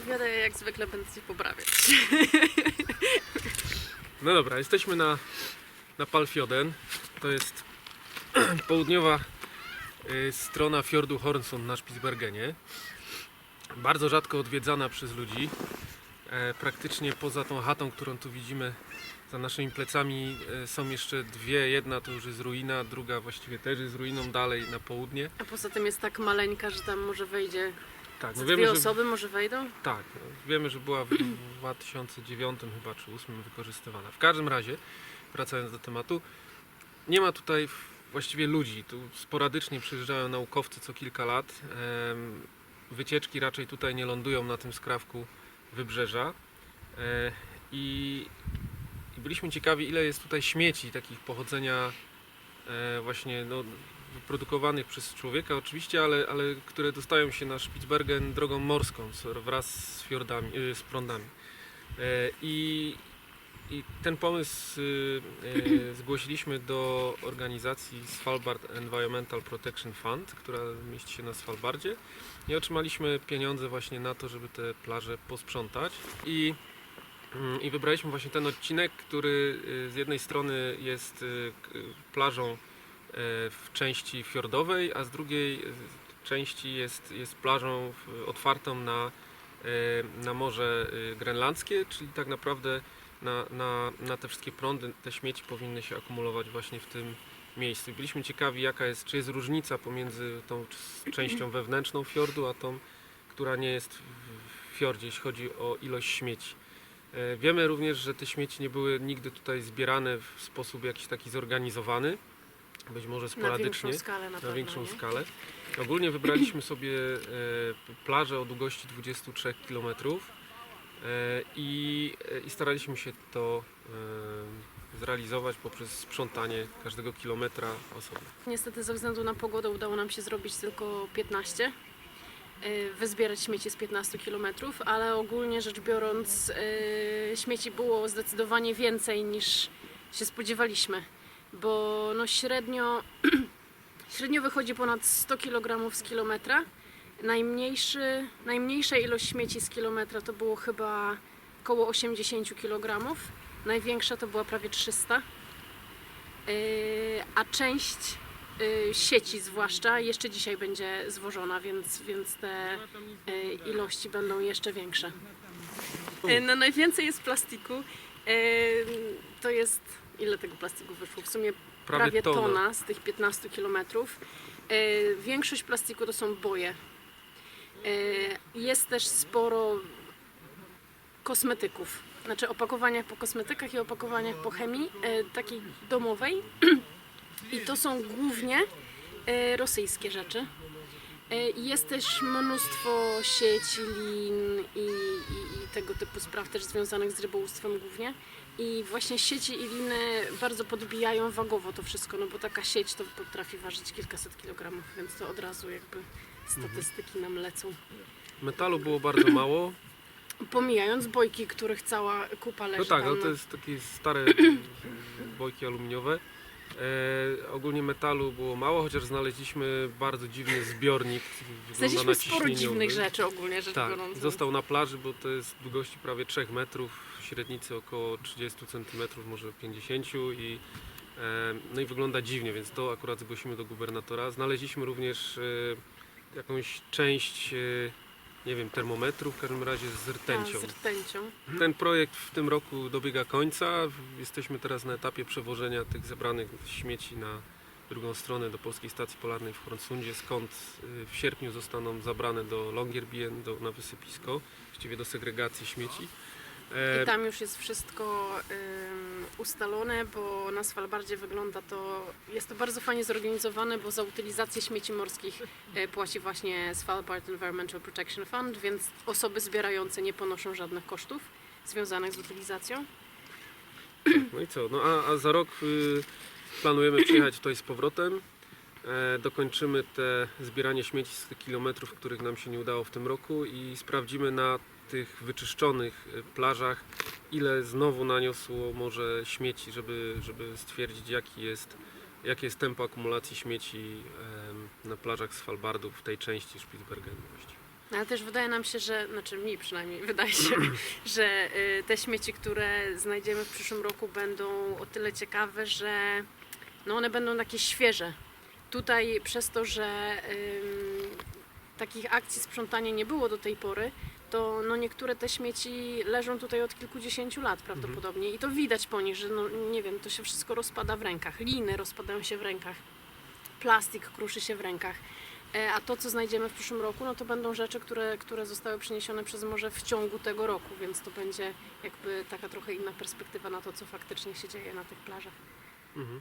opowiadaj, jak zwykle będę się poprawiać. No dobra, jesteśmy na Palfjoden. To jest południowa strona fiordu Hornsund na Spitsbergenie. Bardzo rzadko odwiedzana przez ludzi. Praktycznie poza tą chatą, którą tu widzimy za naszymi plecami, są jeszcze dwie. Jedna to już jest ruina, druga właściwie też jest ruiną dalej na południe. A poza tym jest tak maleńka, że tam może wejdzie Tak, z no dwie wiemy, że, osoby, może wejdą? tak, no, wiemy, że była w 2009 chyba czy 2008 wykorzystywana. W każdym razie, wracając do tematu, nie ma tutaj właściwie ludzi. Tu sporadycznie przyjeżdżają naukowcy co kilka lat. Wycieczki raczej tutaj nie lądują na tym skrawku wybrzeża. I byliśmy ciekawi, ile jest tutaj śmieci takich pochodzenia właśnie no, wyprodukowanych przez człowieka oczywiście, ale które dostają się na Spitsbergen drogą morską wraz z fiordami, z prądami. I ten pomysł zgłosiliśmy do organizacji Svalbard Environmental Protection Fund, która mieści się na Svalbardzie, i otrzymaliśmy pieniądze właśnie na to, żeby te plaże posprzątać. I wybraliśmy właśnie ten odcinek, który z jednej strony jest plażą w części fiordowej, a z drugiej części jest plażą otwartą na Morze Grenlandzkie, czyli tak naprawdę na te wszystkie prądy, te śmieci powinny się akumulować właśnie w tym miejscu. Byliśmy ciekawi, czy jest różnica pomiędzy tą częścią wewnętrzną fiordu, a tą, która nie jest w fiordzie, jeśli chodzi o ilość śmieci. Wiemy również, że te śmieci nie były nigdy tutaj zbierane w sposób jakiś taki zorganizowany, być może sporadycznie, na większą skalę. Ogólnie wybraliśmy sobie plażę o długości 23 km i staraliśmy się to zrealizować poprzez sprzątanie każdego kilometra osobno. Niestety ze względu na pogodę udało nam się zrobić tylko 15. Wyzbierać śmieci z 15 km, ale ogólnie rzecz biorąc śmieci było zdecydowanie więcej niż się spodziewaliśmy, bo no średnio wychodzi ponad 100 kg z kilometra. Najmniejsza ilość śmieci z kilometra to było chyba około 80 kg, największa to była prawie 300, a część sieci zwłaszcza jeszcze dzisiaj będzie zwożona, więc te ilości będą jeszcze większe. No najwięcej jest plastiku. To jest, ile tego plastiku wyszło? W sumie prawie tona z tych 15 km. Większość plastiku to są boje. Jest też sporo kosmetyków. Znaczy opakowaniach po kosmetykach i opakowaniach po chemii, takiej domowej. I to są głównie rosyjskie rzeczy. Jest też mnóstwo sieci, lin i tego typu spraw też związanych z rybołówstwem głównie. I właśnie sieci i liny bardzo podbijają wagowo to wszystko, no bo taka sieć to potrafi ważyć kilkaset kilogramów, więc to od razu jakby statystyki nam lecą. Metalu było bardzo mało. Pomijając bojki, których cała kupa leży. No tak, tam. no to jest takie stare bojki aluminiowe. Ogólnie metalu było mało, chociaż znaleźliśmy bardzo dziwny zbiornik. Znaleźliśmy sporo dziwnych rzeczy ogólnie rzecz tak, biorąc. został na plaży, bo to jest długości prawie 3 metrów, średnicy około 30 cm, może 50 no i wygląda dziwnie, więc to akurat zgłosimy do gubernatora. Znaleźliśmy również jakąś część, nie wiem, termometru, w każdym razie z rtęcią. Z rtęcią. Ten projekt w tym roku dobiega końca. Jesteśmy teraz na etapie przewożenia tych zebranych śmieci na drugą stronę do Polskiej Stacji Polarnej w Hornsundzie, skąd w sierpniu zostaną zabrane do Longyearbyen, na wysypisko, właściwie do segregacji śmieci. I tam już jest wszystko ustalone, bo na Svalbardzie wygląda to, jest to bardzo fajnie zorganizowane, bo za utylizację śmieci morskich płaci właśnie Svalbard Environmental Protection Fund, więc osoby zbierające nie ponoszą żadnych kosztów związanych z utylizacją. No i co? No a za rok planujemy przyjechać tutaj z powrotem. Dokończymy te zbieranie śmieci z tych kilometrów, których nam się nie udało w tym roku, i sprawdzimy na tych wyczyszczonych plażach, ile znowu naniosło morze śmieci, żeby stwierdzić, jakie jest tempo akumulacji śmieci na plażach Svalbardu w tej części Spitsbergenu właściwie. Ale też wydaje nam się, że, znaczy mi przynajmniej wydaje się, że te śmieci, które znajdziemy w przyszłym roku będą o tyle ciekawe, że no one będą takie świeże. Tutaj przez to, że takich akcji sprzątania nie było do tej pory, to no niektóre te śmieci leżą tutaj od kilkudziesięciu lat prawdopodobnie i to widać po nich, że no nie wiem, to się wszystko rozpada w rękach. Liny rozpadają się w rękach, plastik kruszy się w rękach. A to, co znajdziemy w przyszłym roku, no to będą rzeczy, które zostały przyniesione przez morze w ciągu tego roku, więc to będzie jakby taka trochę inna perspektywa na to, co faktycznie się dzieje na tych plażach. Mhm.